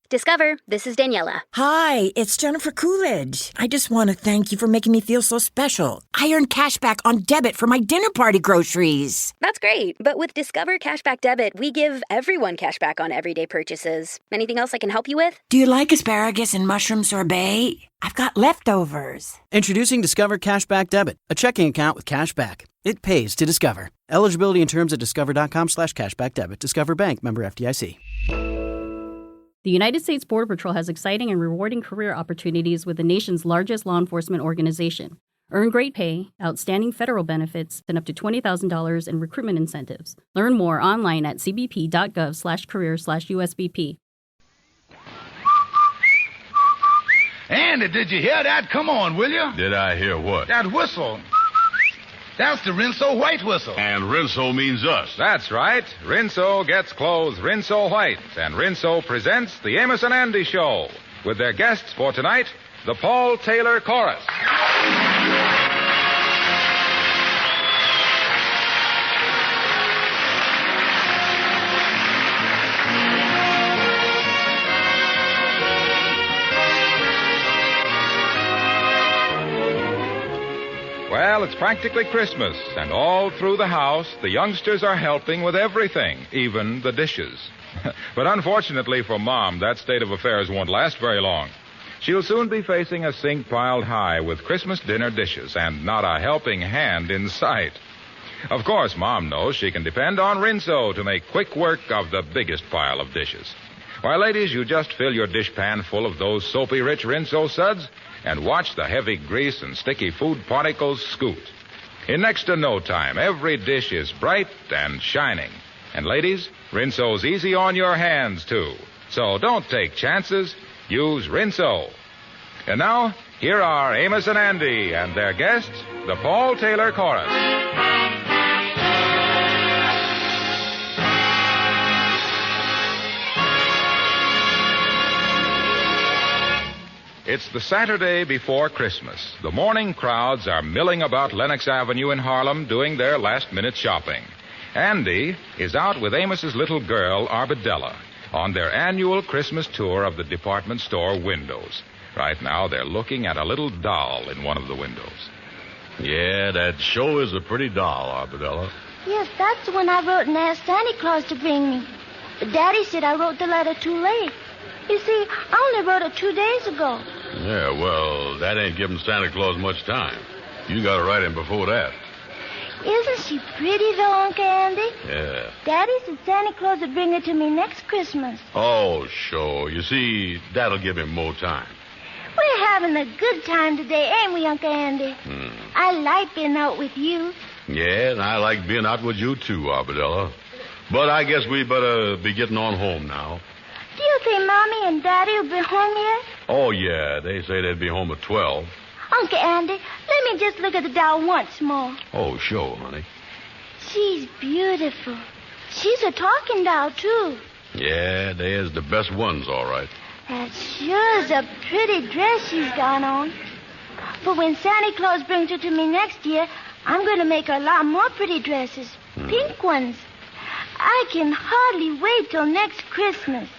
Discover, this is Daniela. Hi, it's Jennifer Coolidge. I just want to thank you for making me feel so special. I earned cash back on debit for my dinner party groceries. That's great, but with Discover Cashback Debit, we give everyone cash back on everyday purchases. Anything else I can help you with? Do you like asparagus and mushroom sorbet? I've got leftovers. Introducing Discover Cashback Debit, a checking account with cash back. It pays to Discover. Eligibility and terms at discover.com/cashback debit. Discover Bank, member FDIC. The United States Border Patrol has exciting and rewarding career opportunities with the nation's largest law enforcement organization. Earn great pay, outstanding federal benefits, and up to $20,000 in recruitment incentives. Learn more online at cbp.gov/career/USBP. Andy, did you hear that? Come on, will you? Did I hear what? That whistle. That's the Rinso White whistle. And Rinso means us. That's right. Rinso gets clothes Rinso White. And Rinso presents the Amos and Andy Show with their guests for tonight, the Paul Taylor Chorus. Well, it's practically Christmas, and all through the house, the youngsters are helping with everything, even the dishes. But unfortunately for Mom, that state of affairs won't last very long. She'll soon be facing a sink piled high with Christmas dinner dishes and not a helping hand in sight. Of course, Mom knows she can depend on Rinso to make quick work of the biggest pile of dishes. Why, ladies, you just fill your dishpan full of those soapy-rich Rinso suds and watch the heavy grease and sticky food particles scoot. In next to no time, every dish is bright and shining. And ladies, Rinso's easy on your hands, too. So don't take chances. Use Rinso. And now, here are Amos and Andy and their guests, the Paul Taylor Chorus. It's the Saturday before Christmas. The morning crowds are milling about Lenox Avenue in Harlem doing their last-minute shopping. Andy is out with Amos's little girl, Arbadella, on their annual Christmas tour of the department store windows. Right now, they're looking at a little doll in one of the windows. Yeah, that sure is a pretty doll, Arbadella. Yes, that's the one I wrote and asked Santa Claus to bring me. But Daddy said I wrote the letter too late. You see, I only wrote it 2 days ago. Yeah, well, that ain't giving Santa Claus much time. You got to write him before that. Isn't she pretty, though, Uncle Andy? Yeah. Daddy said Santa Claus would bring her to me next Christmas. Oh, sure. You see, that'll give him more time. We're having a good time today, ain't we, Uncle Andy? I like being out with you. Yeah, and I like being out with you, too, Arbadella. But I guess we better be getting on home now. Do you think Mommy and Daddy will be home yet? Oh, yeah, they say they'd be home at 12. Uncle Andy, let me just look at the doll once more. Oh, sure, honey. She's beautiful. She's a talking doll, too. Yeah, there's the best ones, all right. That sure is a pretty dress she's got on. But when Santa Claus brings her to me next year, I'm going to make her a lot more pretty dresses. Pink ones. I can hardly wait till next Christmas.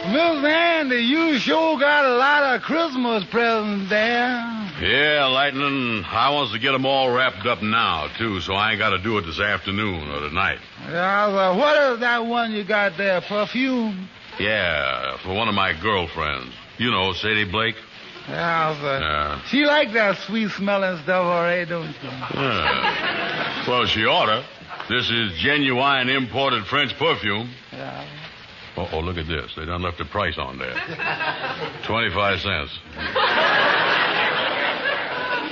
Miss Andy, you sure got a lot of Christmas presents there. Yeah, Lightning, I wants to get them all wrapped up now, too, so I ain't got to do it this afternoon or tonight. Yeah, well, what is that one you got there, perfume? Yeah, for one of my girlfriends. You know, Sadie Blake. Yeah, Yeah. She like that sweet-smelling stuff, all right, don't she? Yeah. Well, she oughta. This is genuine imported French perfume. Yeah. Oh, look at this. They done left the price on there. 25 cents.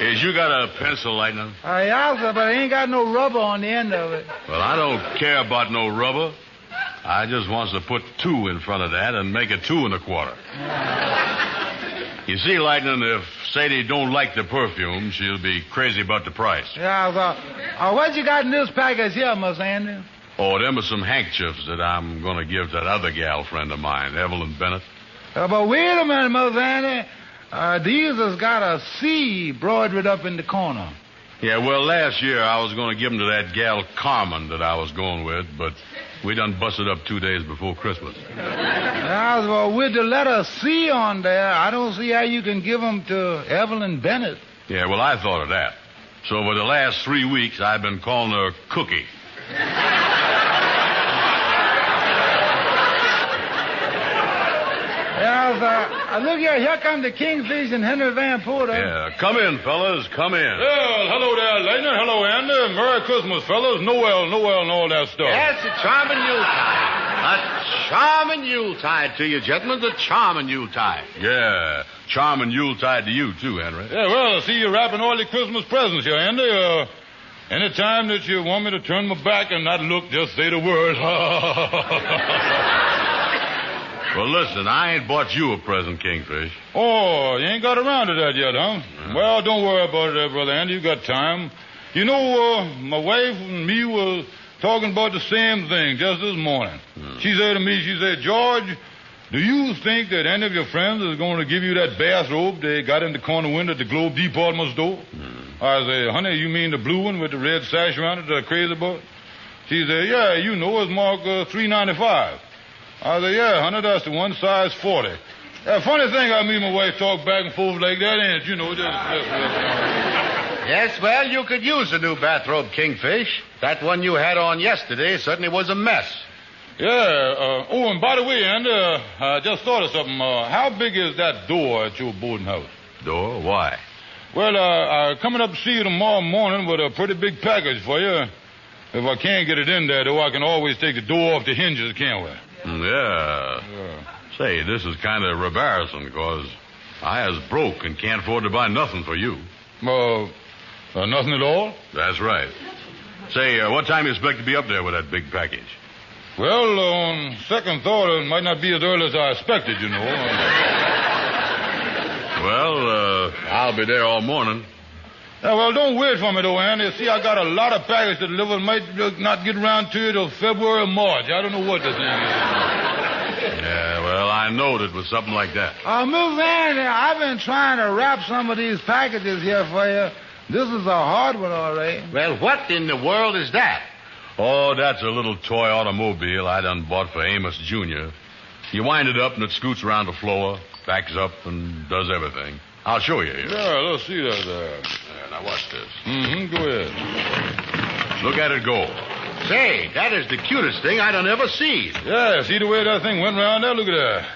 Is you got a pencil, Lightning? Yeah, sir, but I ain't got no rubber on the end of it. Well, I don't care about no rubber. I just wants to put 2 in front of that and make it 2 1/4. You see, Lightning, if Sadie don't like the perfume, she'll be crazy about the price. Yeah, sir. What you got in this package here, Miss Andy? Oh, them are some handkerchiefs that I'm going to give that other gal friend of mine, Evelyn Bennett. But wait a minute, Miss Andy. These has got a C broidered up in the corner. Yeah, well, last year I was going to give 'em to that gal Carmen that I was going with, but we done busted up 2 days before Christmas. Well, with the letter C on there, I don't see how you can give 'em to Evelyn Bennett. Yeah, well, I thought of that. So for the last 3 weeks, I've been calling her Cookie. Look here come the Kingfish and Henry Van Porter. Yeah, come in, fellas, come in. Well, hello there, Lightning. Hello, Andy. Merry Christmas, fellas. Noel, and all that stuff. Yes, a charming Yuletide. A charming Yuletide to you, gentlemen. A charming Yuletide. Yeah, charming Yuletide to you, too, Henry. Yeah, well, I see you wrapping all your Christmas presents here, Andy. Any time that you want me to turn my back and not look, just say the word. Well, listen, I ain't bought you a present, Kingfish. Oh, you ain't got around to that yet, huh? Yeah. Well, don't worry about it, Brother Andy. You got time. You know, my wife and me were talking about the same thing just this morning. She said to me, George, do you think that any of your friends is going to give you that bathrobe they got in the corner window at the Globe department store? I said, honey, you mean the blue one with the red sash around it that I'm crazy about? She said, yeah, you know, it's marked $3.95. I said, yeah, honey, that's the one, size 40. Funny thing, I mean, my wife talk back and forth like that, ain't it? You know, Yes, well, you could use a new bathrobe, Kingfish. That one you had on yesterday certainly was a mess. Yeah, and by the way, Andy, I just thought of something. How big is that door at your boarding house? Door? Why? Well, I'm coming up to see you tomorrow morning with a pretty big package for you. If I can't get it in there, though, I can always take the door off the hinges, can't we? Yeah. Say, this is kind of embarrassing, because I is broke and can't afford to buy nothing for you. Nothing at all? That's right. Say, what time you expect to be up there with that big package? Well, on second thought, it might not be as early as I expected, you know. Well, I'll be there all morning. Yeah, well, don't wait for me, though, Andy. See, I got a lot of package to deliver. Might not get around to you till February or March. I don't know what the thing is. Yeah, well, I knowed it was something like that. Miss Andy, I've been trying to wrap some of these packages here for you. This is a hard one, all right. Well, what in the world is that? Oh, that's a little toy automobile I done bought for Amos Jr. You wind it up and it scoots around the floor, backs up, and does everything. I'll show you here. Yeah, let's see that there. Now watch this. Go ahead. Look at it go. Say, that is the cutest thing I done ever seen. Yeah, see the way that thing went around there? Look at that.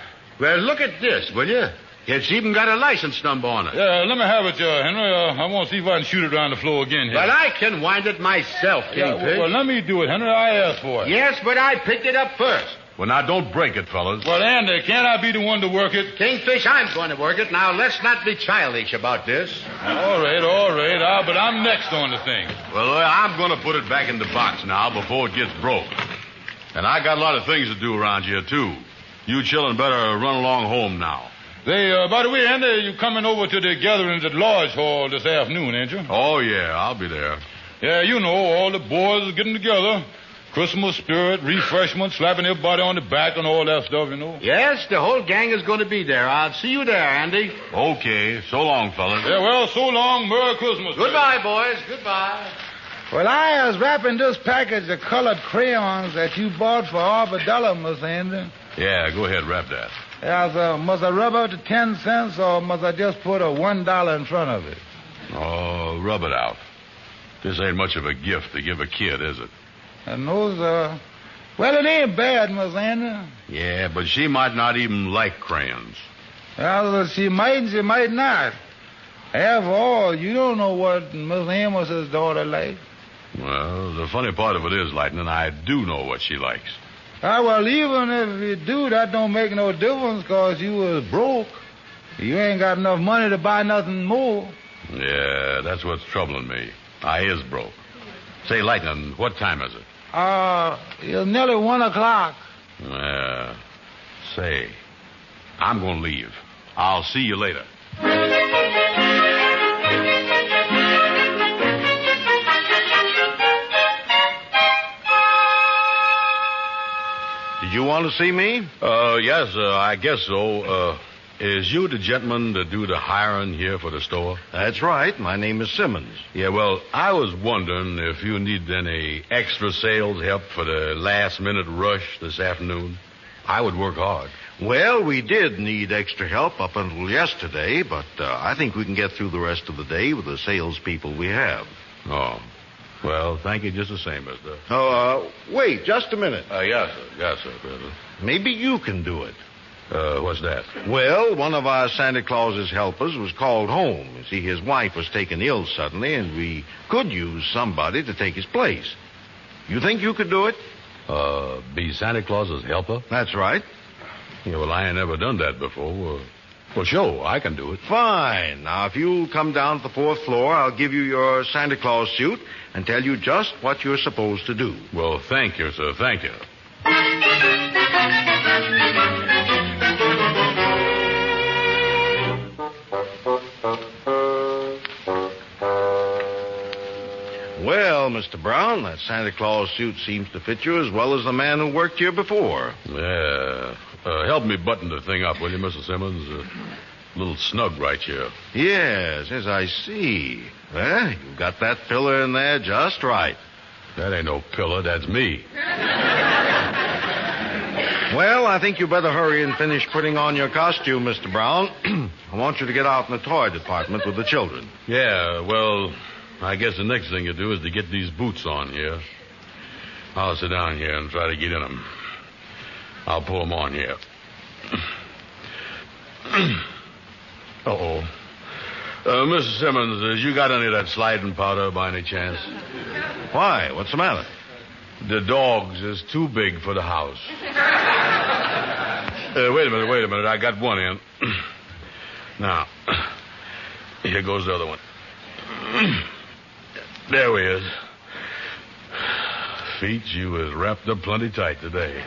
Well, look at this, will you? It's even got a license number on it. Yeah, let me have it, Henry. I want to see if I can shoot it around the floor again here. Well, I can wind it myself, Kingfish. Well, let me do it, Henry. I asked for it. Yes, but I picked it up first. Well, now, don't break it, fellas. Well, Andy, can't I be the one to work it? Kingfish, I'm going to work it. Now, let's not be childish about this. All right. But I'm next on the thing. Well, I'm going to put it back in the box now before it gets broke. And I got a lot of things to do around here, too. You children better run along home now. By the way, Andy, you coming over to the gatherings at Lodge Hall this afternoon, ain't you? Oh, yeah, I'll be there. Yeah, you know, all the boys are getting together. Christmas spirit, refreshment, slapping everybody on the back and all that stuff, you know. Yes, the whole gang is going to be there. I'll see you there, Andy. Okay, so long, fellas. Yeah, well, so long. Merry Christmas. Goodbye, boys. Goodbye. Well, I was wrapping this package of colored crayons that you bought for $1, Miss Andy. Yeah, go ahead, wrap that. Must I rub out the 10 cents, or must I just put a $1 in front of it? Oh, rub it out. This ain't much of a gift to give a kid, is it? And those, well, it ain't bad, Miss Andy. Yeah, but she might not even like crayons. Well, she might and she might not. After all, you don't know what Miss Amos's daughter likes. Well, the funny part of it is, Lightning, I do know what she likes. Well, even if you do, that don't make no difference, because you was broke. You ain't got enough money to buy nothing more. Yeah, that's what's troubling me. I is broke. Say, Lightning, what time is it? It's nearly 1 o'clock. Yeah. Say, I'm going to leave. I'll see you later. Did you want to see me? Yes, I guess so. is you the gentleman that do the hiring here for the store? That's right. My name is Simmons. Yeah, well, I was wondering if you need any extra sales help for the last-minute rush this afternoon. I would work hard. Well, we did need extra help up until yesterday, but I think we can get through the rest of the day with the salespeople we have. Oh. Well, thank you just the same, mister. Oh, wait just a minute. Yes, sir. Yes, sir. Maybe you can do it. What's that? Well, one of our Santa Claus's helpers was called home. You see, his wife was taken ill suddenly, and we could use somebody to take his place. You think you could do it? Be Santa Claus's helper? That's right. Yeah, well, I ain't never done that before. Well, sure, I can do it. Fine. Now, if you'll come down to the 4th floor, I'll give you your Santa Claus suit and tell you just what you're supposed to do. Well, thank you, sir. Thank you. Well, Mr. Brown, that Santa Claus suit seems to fit you as well as the man who worked here before. Yeah. Help me button the thing up, will you, Mr. Simmons? A little snug right here. Yes, I see. Well, you got that pillar in there just right. That ain't no pillar, that's me. Well, I think you better hurry and finish putting on your costume, Mr. Brown. I want you to get out in the toy department with the children. Yeah, well, I guess the next thing you do is to get these boots on here. I'll sit down here and try to get in them. I'll pull them on here. Uh-oh. Mr. Simmons, you got any of that sliding powder by any chance? Why? What's the matter? The dogs is too big for the house. Wait a minute. I got one in. Now, here goes the other one. There he is. Feet, you was wrapped up plenty tight today.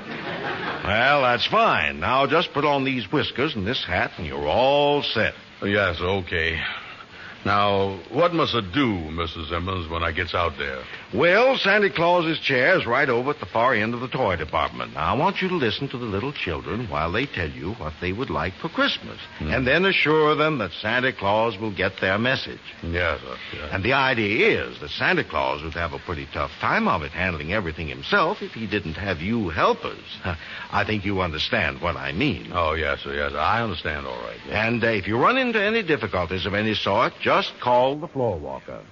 Well, that's fine. Now just put on these whiskers and this hat, and you're all set. Yes, okay. Now, what must I do, Mrs. Simmons, when I gets out there? Well, Santa Claus's chair is right over at the far end of the toy department. Now, I want you to listen to the little children while they tell you what they would like for Christmas. And then assure them that Santa Claus will get their message. Yes, sir. Yes. And the idea is that Santa Claus would have a pretty tough time of it handling everything himself if he didn't have you helpers. I think you understand what I mean. Oh, yes, sir. Yes, I understand all right. Yes. And if you run into any difficulties of any sort, just call the floor walker.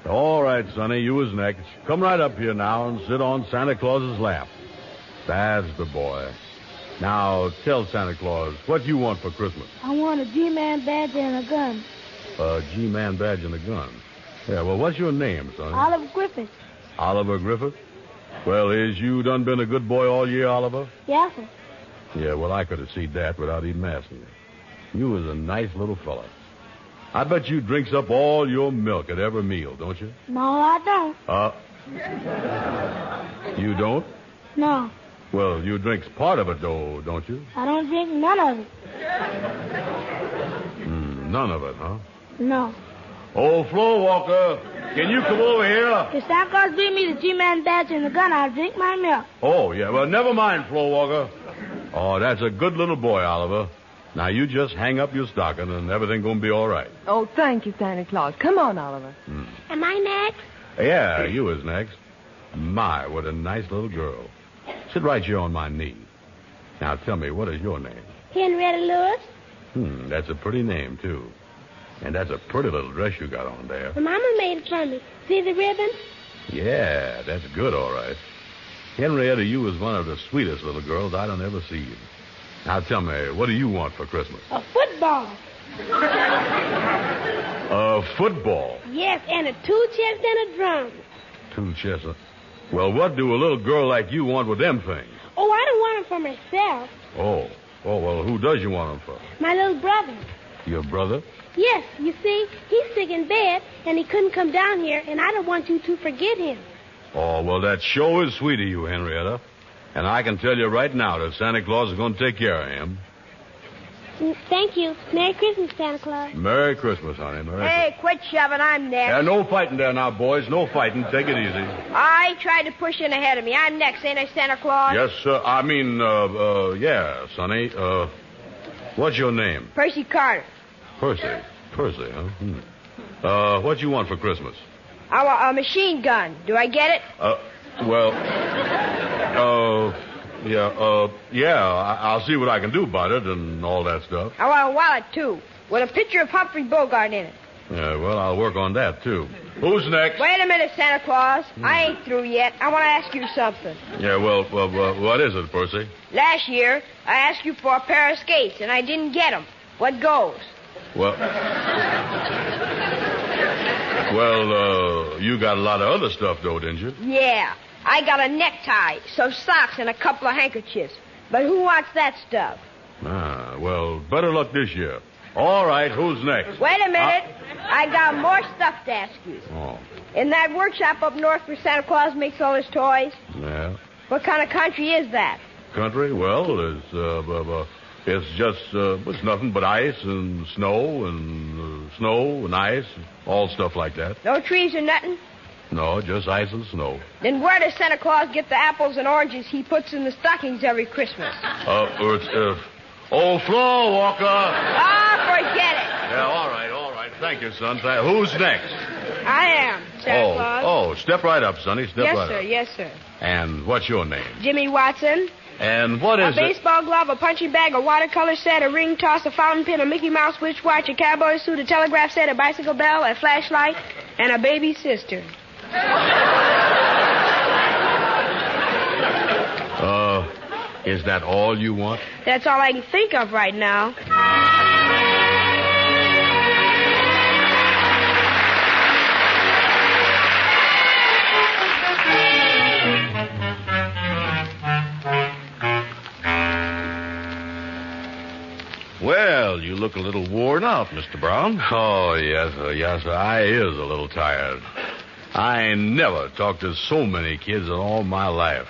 All right, Sonny, you was next. Come right up here now and sit on Santa Claus's lap. That's the boy. Now, tell Santa Claus, what you want for Christmas? I want a G-Man badge and a gun. A G-Man badge and a gun. Yeah, well, what's your name, Sonny? Oliver Griffith. Oliver Griffith? Well, is you done been a good boy all year, Oliver? Yes, sir. Yeah, well, I could have seen that without even asking you. You was a nice little fella. I bet you drinks up all your milk at every meal, don't you? No, I don't. You don't? No. Well, you drinks part of it, though, don't you? I don't drink none of it. None of it, huh? No. Oh, floor walker, can you come over here? If Santa Claus bring me the G-Man badge and the gun, I'll drink my milk. Oh, yeah, well, never mind, floor walker. Oh, that's a good little boy, Oliver. Now, you just hang up your stocking and everything gonna be all right. Oh, thank you, Santa Claus. Come on, Oliver. Am I next? Yeah, you is next. My, what a nice little girl. Sit right here on my knee. Now, tell me, what is your name? Henrietta Lewis. That's a pretty name, too. And that's a pretty little dress you got on there. My mama made it for me. See the ribbon? Yeah, that's good, all right. Henrietta, you was one of the sweetest little girls I done ever seen. Now, tell me, what do you want for Christmas? A football. A football? Yes, and a 2 chests and a drum. 2 chests? Well, what do a little girl like you want with them things? Oh, I don't want them for myself. Oh, well, who does you want them for? My little brother. Your brother? Yes, you see, he's sick in bed, and he couldn't come down here, and I don't want you to forget him. Oh, well, that sure is sweet of you, Henrietta. And I can tell you right now that Santa Claus is going to take care of him. Thank you. Merry Christmas, Santa Claus. Merry Christmas, honey. Merry Hey, quit shoving. I'm next. Yeah, no fighting there now, boys. No fighting. Take it easy. I tried to push in ahead of me. I'm next, ain't I, Santa Claus? Yes, sir. I mean, yeah, Sonny. What's your name? Percy Carter. Percy, huh? What you want for Christmas? I want a machine gun. Do I get it? I'll see what I can do about it and all that stuff. I want a wallet, too, with a picture of Humphrey Bogart in it. Yeah, well, I'll work on that, too. Who's next? Wait a minute, Santa Claus. I ain't through yet. I want to ask you something. Yeah, well, what is it, Percy? Last year, I asked you for a pair of skates, and I didn't get them. What goes? Well, you got a lot of other stuff, though, didn't you? Yeah. I got a necktie, some socks, and a couple of handkerchiefs. But who wants that stuff? Well, better luck this year. All right, who's next? Wait a minute. I got more stuff to ask you. Oh. In that workshop up north where Santa Claus makes all his toys? Yeah. What kind of country is that? Country? Well, it's just, it's nothing but ice and snow and ice, all stuff like that. No trees or nothing? No, just ice and snow. Then where does Santa Claus get the apples and oranges he puts in the stockings every Christmas? Old floor walker. Forget it. Yeah, all right. Thank you, son. Who's next? I am, Santa Claus. Oh, step right up, Sonny. Step right up. Yes, sir. And what's your name? Jimmy Watson. And what is a baseball glove, a punching bag, a watercolor set, a ring toss, a fountain pen, a Mickey Mouse wristwatch, a cowboy suit, a telegraph set, a bicycle bell, a flashlight, and a baby sister. Is that all you want? That's all I can think of right now. Well, you look a little worn out, Mr. Brown. Oh, yes, sir. I is a little tired. I ain't never talked to so many kids in all my life.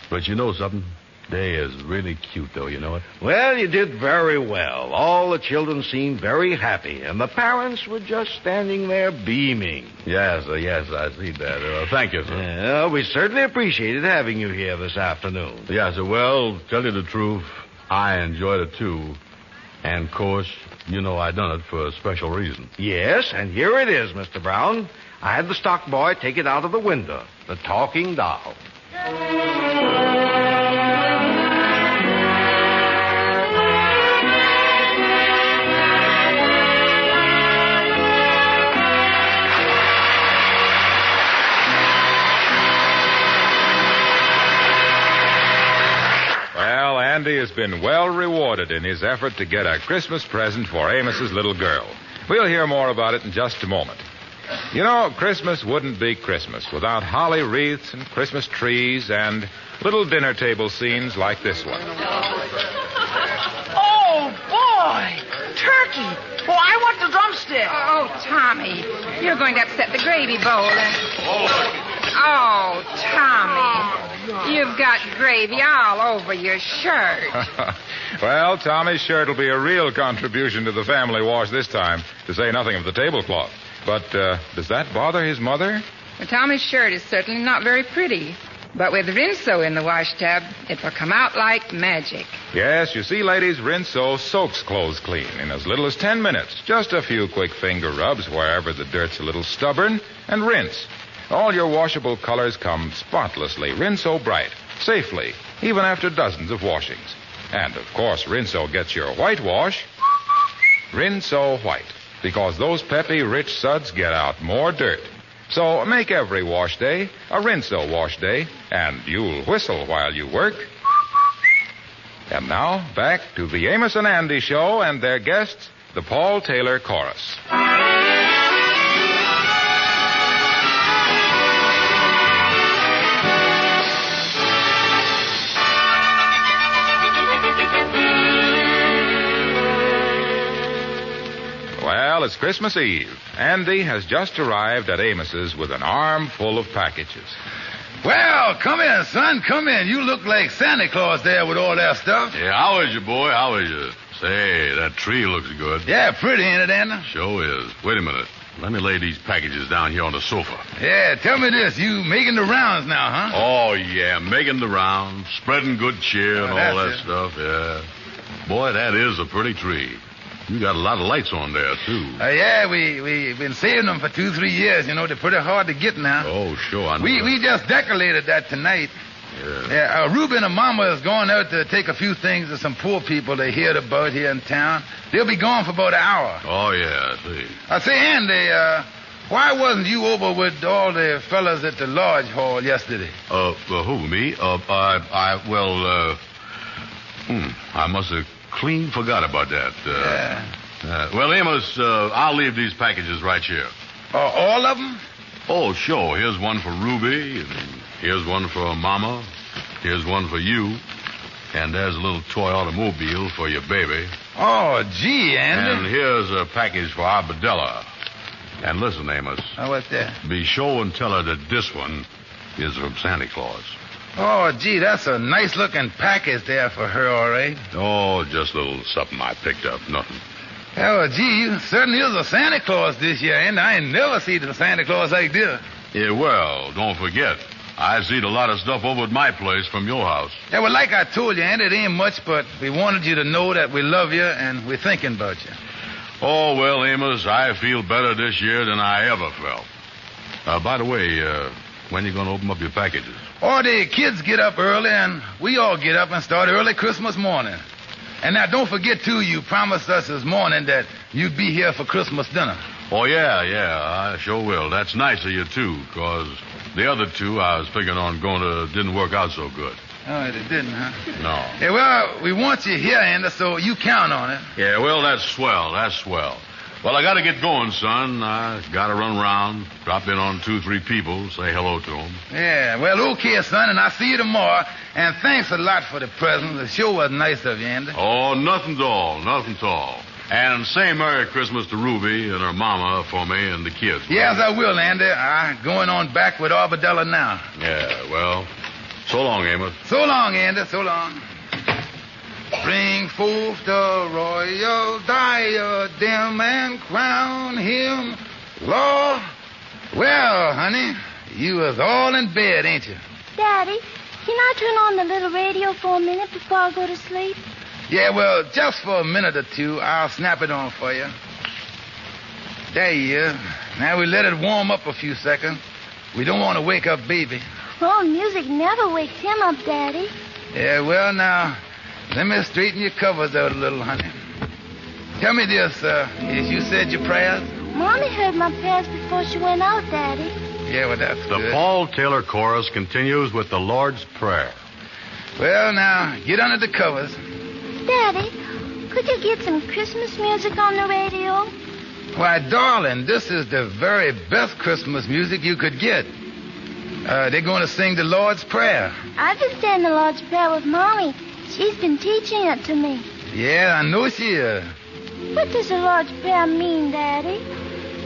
But you know something? They is really cute, though, you know it? Well, you did very well. All the children seemed very happy, and the parents were just standing there beaming. Yes, I see that. Thank you, sir. Yeah, we certainly appreciated having you here this afternoon. Yes, sir. Well, tell you the truth, I enjoyed it, too. And, of course, you know I done it for a special reason. Yes, and here it is, Mr. Brown. I had the stock boy take it out of the window. The talking doll. Well, Andy has been well rewarded in his effort to get a Christmas present for Amos's little girl. We'll hear more about it in just a moment. You know, Christmas wouldn't be Christmas without holly wreaths and Christmas trees and little dinner table scenes like this one. Oh, boy! Turkey! Oh, I want the drumstick. Oh, Tommy, you're going to upset the gravy bowl and... Oh, Tommy, you've got gravy all over your shirt. Well, Tommy's shirt will be a real contribution to the family wash this time, to say nothing of the tablecloth. But does that bother his mother? Well, Tommy's shirt is certainly not very pretty. But with Rinso in the wash tub, it will come out like magic. Yes, you see, ladies, Rinso soaks clothes clean in as little as 10 minutes. Just a few quick finger rubs wherever the dirt's a little stubborn, and rinse. All your washable colors come spotlessly, Rinso bright, safely, even after dozens of washings. And, of course, Rinso gets your whitewash Rinso white, because those peppy, rich suds get out more dirt. So make every wash day a Rinso wash day, and you'll whistle while you work. And now, back to the Amos and Andy Show and their guests, the Paul Taylor Chorus. Well, it's Christmas Eve. Andy has just arrived at Amos's with an arm full of packages. Well, come in, son. Come in. You look like Santa Claus there with all that stuff. Yeah, how is you, boy? How is you? Say, that tree looks good. Yeah, pretty, ain't it, Andy? Sure is. Wait a minute. Let me lay these packages down here on the sofa. Yeah, tell me this. You making the rounds now, huh? Oh, yeah, making the rounds, spreading good cheer and all that stuff, yeah. Boy, that is a pretty tree. You got a lot of lights on there, too. Yeah, we've been saving them for 2-3 years. You know, they're pretty hard to get now. Oh, sure, I know. We just decorated that tonight. Yeah, Ruby and her mama is going out to take a few things to some poor people they heard about here in town. They'll be gone for about an hour. Oh, yeah, I see. I say, Andy, why wasn't you over with all the fellas at the lodge hall yesterday? Who, me? I must have clean forgot about that. Well, Amos, I'll leave these packages right here. All of them? Oh, sure. Here's one for Ruby, and here's one for Mama, here's one for you, and there's a little toy automobile for your baby. Oh, gee, Andy. And here's a package for Arbadella. And listen, Amos. What's that? Be sure and tell her that this one is from Santa Claus. Oh, gee, that's a nice-looking package there for her, all right. Oh, just a little something I picked up, nothing. Oh, gee, you certainly is a Santa Claus this year, and I ain't never seen a Santa Claus like this. Yeah, well, don't forget, I seen a lot of stuff over at my place from your house. Yeah, well, like I told you, Andy, it ain't much, but we wanted you to know that we love you and we're thinking about you. Oh, well, Amos, I feel better this year than I ever felt. By the way, when are you going to open up your packages? Oh, the kids get up early, and we all get up and start early Christmas morning. And now, don't forget, too, you promised us this morning that you'd be here for Christmas dinner. Oh, yeah, I sure will. That's nice of you, too, because the other two I was figuring on going to didn't work out so good. Oh, it didn't, huh? No. Yeah, well, we want you here, Andy, so you count on it. Yeah, well, that's swell. Well, I got to get going, son. I got to run around, drop in on 2-3 people, say hello to them. Yeah, well, okay, son, and I'll see you tomorrow. And thanks a lot for the presents. It sure was nice of you, Andy. Oh, nothing at all. And say Merry Christmas to Ruby and her mama for me and the kids. Yes, I will, Andy. I'm going on back with Arbadella now. Yeah, well, so long, Amos. So long, Andy, so long. Bring forth the royal diadem and crown him Lord. Well, honey, you was all in bed, ain't you? Daddy, can I turn on the little radio for a minute before I go to sleep? Yeah, well, just for a minute or two, I'll snap it on for you. There you are. Now we let it warm up a few seconds. We don't want to wake up baby. Oh, music never wakes him up, Daddy. Yeah, well, now, let me straighten your covers out a little, honey. Tell me this, as you said your prayers? Mommy heard my prayers before she went out, Daddy. Yeah, well, that's good. The Paul Taylor Chorus continues with the Lord's Prayer. Well, now, get under the covers. Daddy, could you get some Christmas music on the radio? Why, darling, this is the very best Christmas music you could get. They're going to sing the Lord's Prayer. I've been saying the Lord's Prayer with Mommy. She's been teaching it to me. Yeah, I know she is. What does the Lord's Prayer mean, Daddy?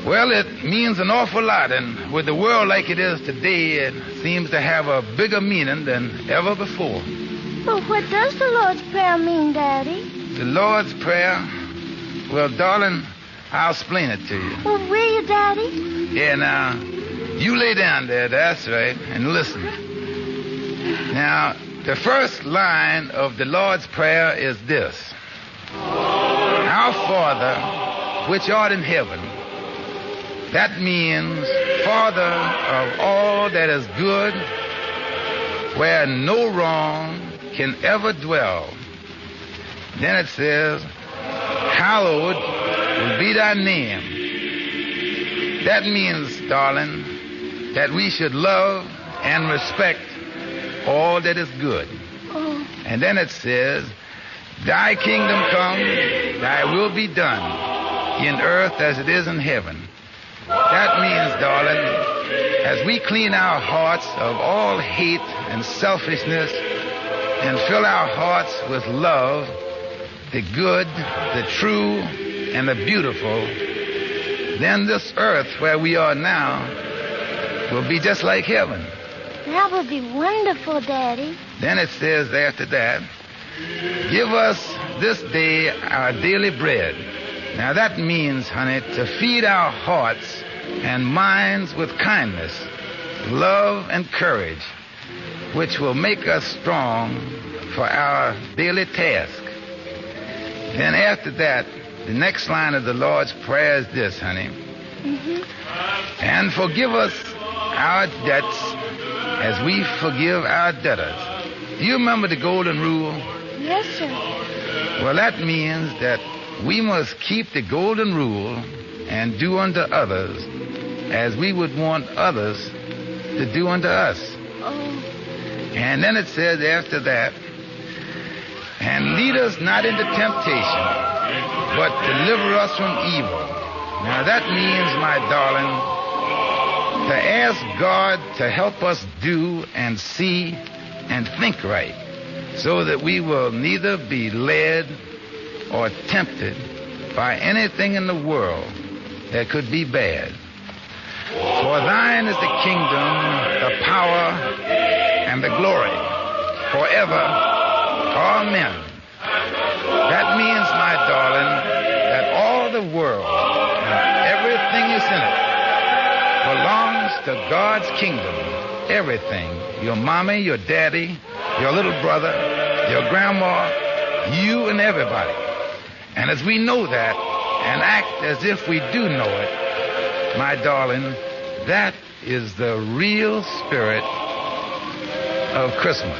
Well, it means an awful lot, and with the world like it is today, it seems to have a bigger meaning than ever before. But what does the Lord's Prayer mean, Daddy? The Lord's Prayer? Well, darling, I'll explain it to you. Well, will you, Daddy? Yeah, now, you lay down there, that's right, and listen. Now, the first line of the Lord's Prayer is this. Our Father, which art in heaven. That means Father of all that is good, where no wrong can ever dwell. Then it says, hallowed will be thy name. That means, darling, that we should love and respect all that is good. Oh. And then it says, thy kingdom come, thy will be done in earth as it is in heaven. That means, darling, as we clean our hearts of all hate and selfishness and fill our hearts with love, the good, the true, and the beautiful, then this earth where we are now will be just like heaven. That would be wonderful, Daddy. Then it says after that, Give us this day our daily bread. Now that means, honey, to feed our hearts and minds with kindness, love, and courage, which will make us strong for our daily task. Then after that, the next line of the Lord's Prayer is this, honey. And forgive us our debts as we forgive our debtors. Do you remember the golden rule? Yes, sir. Well, that means that we must keep the golden rule and do unto others as we would want others to do unto us. Oh. And then it says after that, and lead us not into temptation, but deliver us from evil. Now that means, my darling, to ask God to help us do and see and think right, so that we will neither be led or tempted by anything in the world that could be bad. For thine is the kingdom, the power, and the glory, forever. Amen. That means, my darling, that all the world and everything is in it belongs to God's kingdom. Everything. Your mommy, your daddy, your little brother, your grandma, you and everybody. And as we know that and act as if we do know it, my darling, that is the real spirit of Christmas.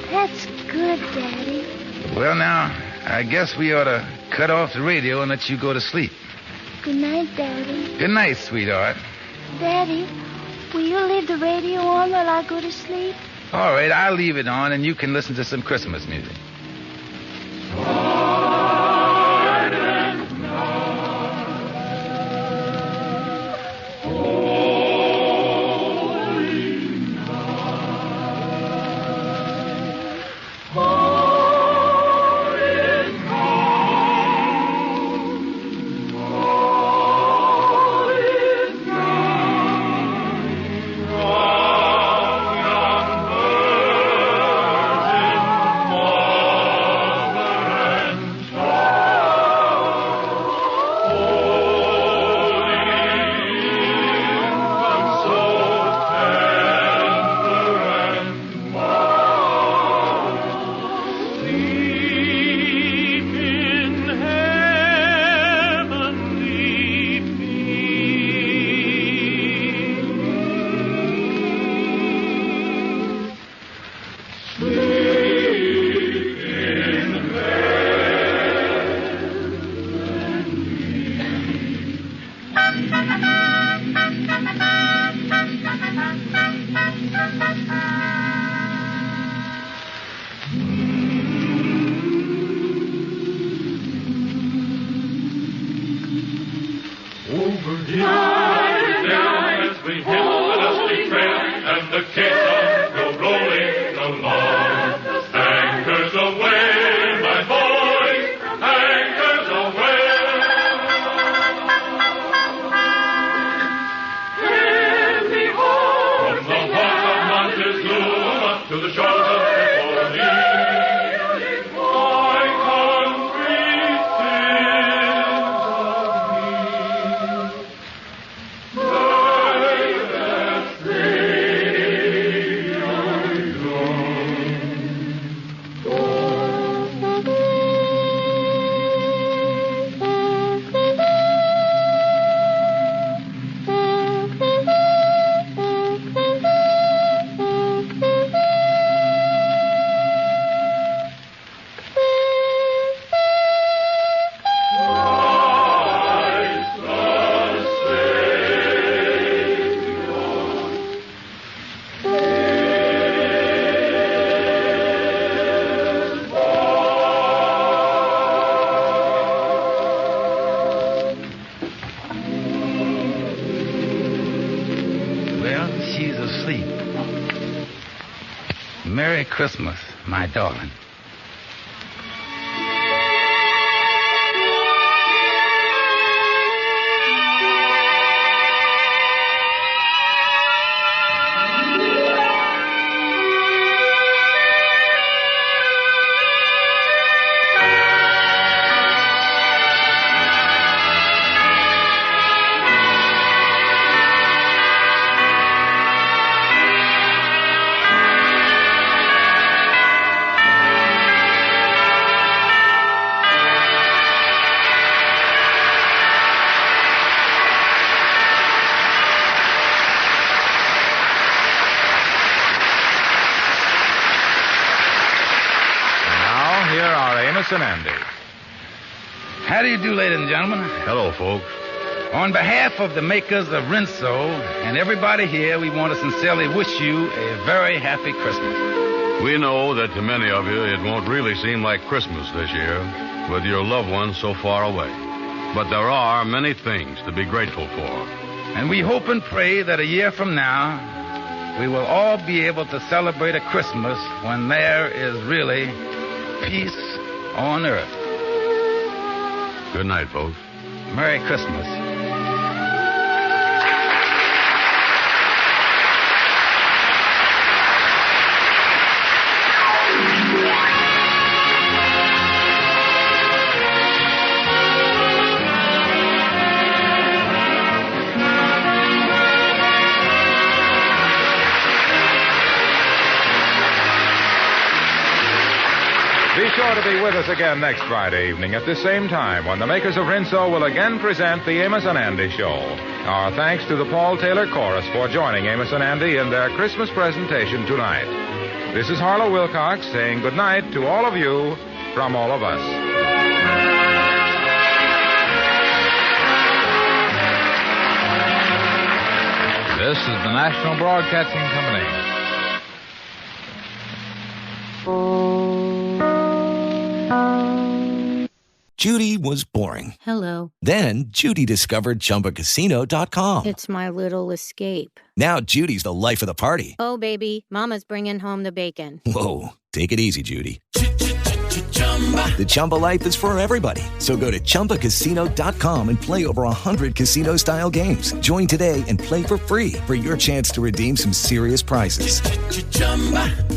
That's good, Daddy. Well, now, I guess we ought to cut off the radio and let you go to sleep. Good night, Daddy. Good night, sweetheart. Daddy, will you leave the radio on while I go to sleep? All right, I'll leave it on and you can listen to some Christmas music. Merry Christmas, my darling. Amos and Andy. How do you do, ladies and gentlemen? Hello, folks. On behalf of the makers of Rinso and everybody here, we want to sincerely wish you a very happy Christmas. We know that to many of you, it won't really seem like Christmas this year with your loved ones so far away. But there are many things to be grateful for. And we hope and pray that a year from now, we will all be able to celebrate a Christmas when there is really peace on earth. Good night, folks. Merry Christmas. Be sure to be with us again next Friday evening at this same time when the makers of Rinso will again present the Amos and Andy Show. Our thanks to the Paul Taylor Chorus for joining Amos and Andy in their Christmas presentation tonight. This is Harlow Wilcox saying good night to all of you from all of us. This is the National Broadcasting Company. Judy was boring. Hello. Then Judy discovered ChumbaCasino.com. It's my little escape. Now Judy's the life of the party. Oh, baby, mama's bringing home the bacon. Whoa, take it easy, Judy. The Chumba life is for everybody. So go to ChumbaCasino.com and play over 100 casino-style games. Join today and play for free for your chance to redeem some serious prizes.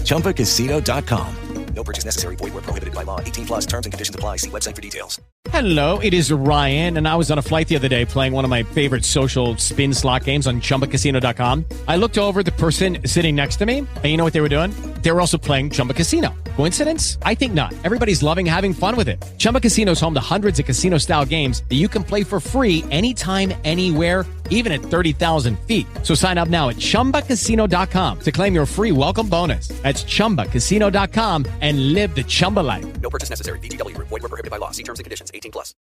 ChumbaCasino.com. No purchase necessary. Void where prohibited by law. 18 plus terms and conditions apply. See website for details. Hello, it is Ryan, and I was on a flight the other day playing one of my favorite social spin slot games on ChumbaCasino.com. I looked over at the person sitting next to me, and you know what they were doing? They were also playing Chumba Casino. Coincidence? I think not. Everybody's loving having fun with it. Chumba Casino is home to hundreds of casino-style games that you can play for free anytime, anywhere, even at 30,000 feet. So sign up now at ChumbaCasino.com to claim your free welcome bonus. That's ChumbaCasino.com and live the Chumba life. No purchase necessary. VGW. Void where prohibited by law. See terms and conditions. 18 plus.